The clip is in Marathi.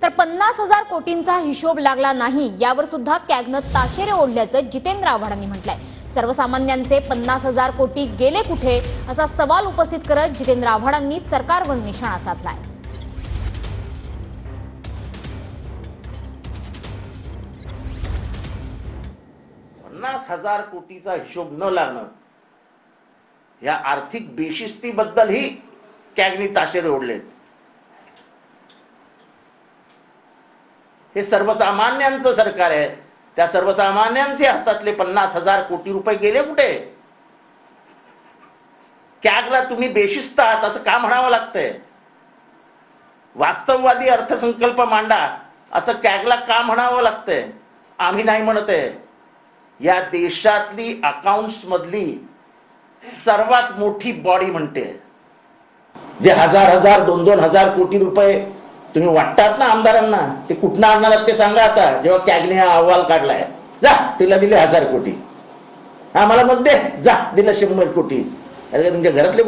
तर 50,000 कोटींचा हिशोब लागला नाही यावर सुद्धा कॅगनं ताशेरे ओढल्याचं जितेंद्र आव्हाडांनी म्हटलंय। सर्वसामान्यांचे 50,000 कोटी गेले कुठे असा सवाल उपस्थित करत जितेंद्र आव्हाडांनी सरकारवर निशाणा साधलाय। 50,000 कोटीचा हिशोब न लागणं या आर्थिक बेशिस्तीबद्दलही कॅगनी ताशेरे ओढलेत। हे सर्वसामान्यांचं सरकार आहे, त्या सर्वसामान्यांच्या हातातले 50,000 कोटी रुपये गेले कुठे? कॅगला तुम्ही बेशिस्त आहात असं का म्हणावं लागतंय? वास्तववादी अर्थसंकल्प मांडा असं कॅगला का म्हणावं लागतंय? आम्ही नाही म्हणत आहे। या देशातली अकाउंट्स मधली सर्वात मोठी बॉडी म्हणते जे हजार 2,000 कोटी रुपये तुम्ही वाटतात ना आमदारांना, ते कुठनं आणणार ते सांगा। आता जेव्हा कॅगने हा अहवाल काढलाय, जा तिला दिले 1,000 कोटी, आम्हाला मग दे, जा दिला 100 कोटी। अरे तुमच्या घरातले